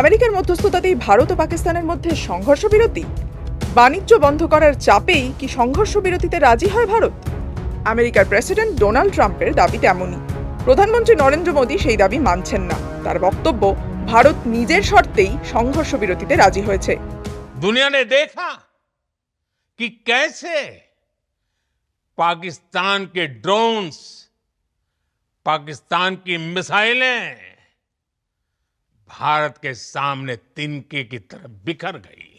আমেরিকার মধ্যস্থতাতেই ভারত ও পাকিস্তানের মধ্যে সংঘর্ষ বিরতি। বাণিজ্য বন্ধ করার চাপেই কি সংঘর্ষ বিরতিতে রাজি হয় ভারত? আমেরিকার প্রেসিডেন্ট ডোনাল্ড ট্রাম্পের দাবি তেমনই। প্রধানমন্ত্রী নরেন্দ্র মোদী সেই দাবি মানছেন না। তার বক্তব্য, ভারত নিজের শর্তেই সংঘর্ষ বিরতিতে রাজি হয়েছে। दुनिया ने देखा कि कैसे पाकिस्तान के ड्रोन्स, पाकिस्तान की मिसाइलें भारत के सामने तिनके की तरह बिखर गई।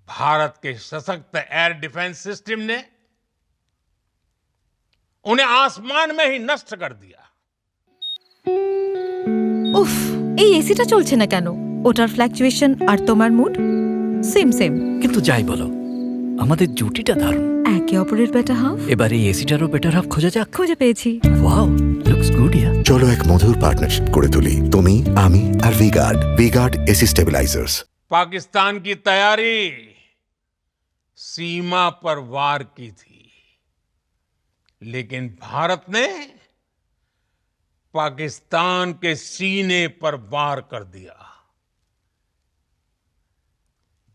भारत के सशक्त एयर डिफेंस सिस्टम ने उन्हें आसमान में ही नष्ट कर दिया। উফ, এই এসিটা চলছে না কেন? ওটার ফ্ল্যাকচুয়েশন আর তোমার মুড সেম সেম। কিন্তু যাই বলো, আমাদের জুটিটা দারুণ। একে অপরের বেটার হাফ। এবার এই এসিটারও বেটার হাফ খোঁজা যাক। খুঁজে পেয়েছি। Wow, looks good yeah. চলো এক মধুর পার্টনারশিপ করে তুলি, তুমি, আমি আর ভিগার্ড এসি স্টেবিলাইজার্স। पाकिस्तान की तैयारी सीमा पर वार की थी, लेकिन भारत ने पाकिस्तान के सीने पर वार कर दिया।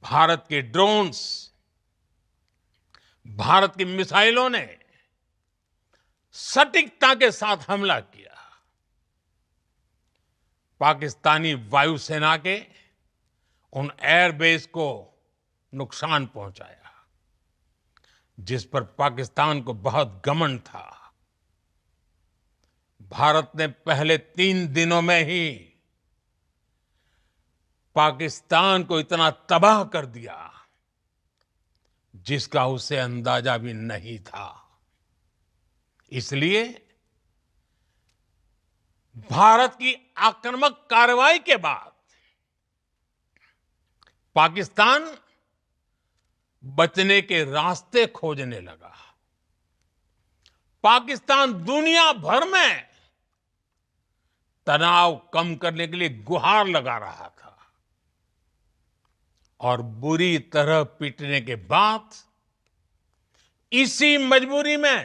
भारत के ड्रोन्स, भारत की मिसाइलों ने सटीकता के साथ हमला किया। पाकिस्तानी वायुसेना के उन एयरबेस को नुकसान पहुंचाया जिस पर पाकिस्तान को बहुत घमंड था। भारत ने पहले 3 दिनों में ही पाकिस्तान को इतना तबाह कर दिया जिसका उसे अंदाजा भी नहीं था। इसलिए भारत की आक्रामक कार्रवाई के बाद पाकिस्तान बचने के रास्ते खोजने लगा। पाकिस्तान दुनिया भर में तनाव कम करने के लिए गुहार लगा रहा था और बुरी तरह पीटने के बाद इसी मजबूरी में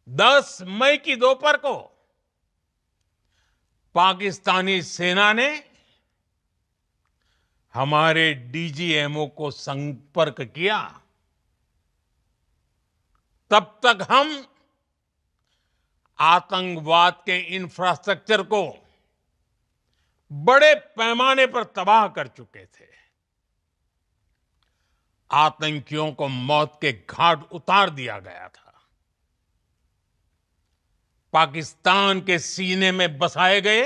10 मई की दोपहर को पाकिस्तानी सेना ने हमारे डीजीएमओ को संपर्क किया। तब तक हम आतंकवाद के इंफ्रास्ट्रक्चर को बड़े पैमाने पर तबाह कर चुके थे। आतंकियों को मौत के घाट उतार दिया गया था। पाकिस्तान के सीने में बसाए गए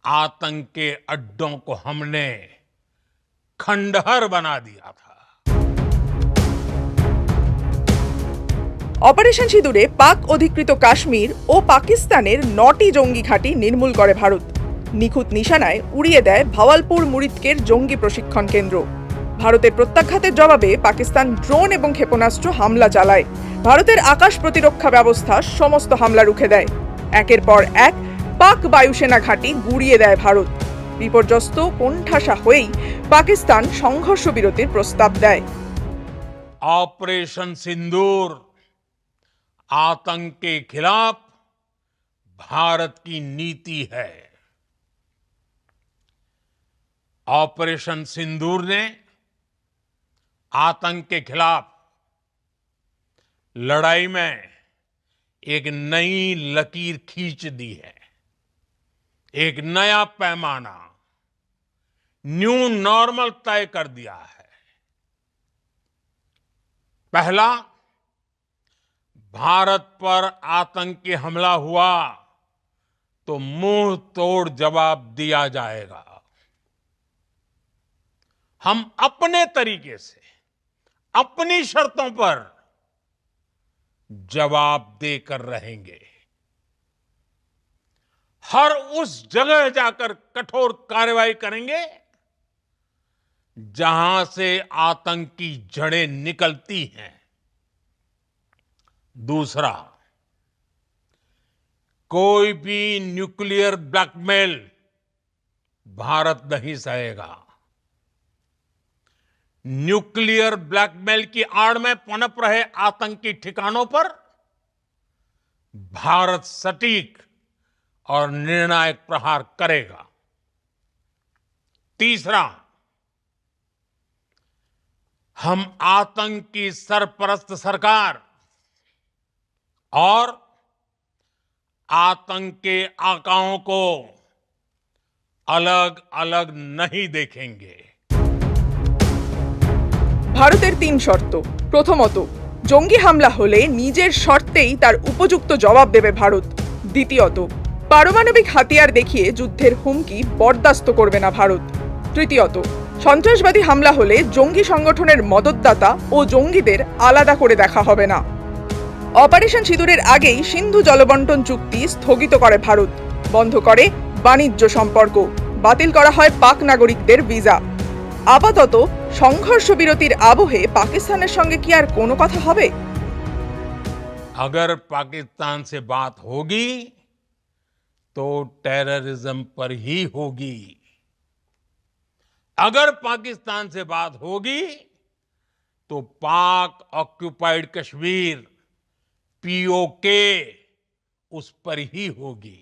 आतंक के अड्डों को हमने खंडहर बना दिया था। অপারেশন সিঁদুরে পাক অধিকৃত কাশ্মীর ও পাকিস্তানের 9টি জঙ্গি ঘাঁটি নির্মূল করে ভারত। নিখুঁত নিশানায় উড়িয়ে দেয় ভাওয়ালপুর মুরিদকের জঙ্গি প্রশিক্ষণ কেন্দ্র। ভারতের প্রত্যাঘাতের জবাবে পাকিস্তান ড্রোন এবং ক্ষেপণাস্ত্র হামলা চালায়। ভারতের আকাশ প্রতিরক্ষা ব্যবস্থা সমস্ত হামলা রুখে দেয়। একের পর এক পাক বায়ুসেনা ঘাঁটি গুঁড়িয়ে দেয় ভারত। বিপর্যস্ত কোণঠাসা হয়েই পাকিস্তান সংঘর্ষ বিরতির প্রস্তাব দেয়। ऑपरेशन सिंदूर आतंक के खिलाफ भारत की नीति है। ऑपरेशन सिंदूर ने आतंक के खिलाफ लड़ाई में एक नई लकीर खींच दी है। एक नया पैमाना, न्यू नॉर्मल तय कर दिया है। पहला, भारत पर आतंकी हमला हुआ तो मुंह तोड़ जवाब दिया जाएगा। हम अपने तरीके से, अपनी शर्तों पर जवाब देकर रहेंगे। हर उस जगह जाकर कठोर कार्रवाई करेंगे जहां से आतंक की जड़ें निकलती हैं। दूसरा, कोई भी न्यूक्लियर ब्लैकमेल भारत नहीं सहेगा। न्यूक्लियर ब्लैकमेल की आड़ में पनप रहे आतंकी ठिकानों पर भारत सटीक और निर्णायक प्रहार करेगा। तीसरा, हम आतंक की सरपरस्त सरकार और आतंक के आकाओं को अलग अलग नहीं देखेंगे। ভারতের তিন শর্ত। প্রথমত, জঙ্গি হামলা হলে নিজের শর্তেই তার উপযুক্ত জবাব দেবে ভারত। দ্বিতীয়ত, পারমাণবিক হাতিয়ার দেখিয়ে যুদ্ধের হুমকি বরদাস্ত করবে না ভারত। তৃতীয়ত, সন্ত্রাসবাদী হামলা হলে জঙ্গি সংগঠনের মদতদাতা ও জঙ্গিদের আলাদা করে দেখা হবে না। অপারেশন সিঁদুরের আগেই সিন্ধু জলবন্টন চুক্তি স্থগিত করে ভারত, বন্ধ করে বাণিজ্য সম্পর্ক, বাতিল করা হয় পাক নাগরিকদের ভিসা। আপাতত সংঘর্ষ বিরতির আবহে পাকিস্তানের সঙ্গে কি আর কোনো কথা হবে? अगर पाकिस्तान से बात होगी तो टेररिज्म पर ही होगी। अगर पाकिस्तान से बात होगी तो पाक ऑक्युपाइड कश्मीर, पीओके, उस पर ही होगी।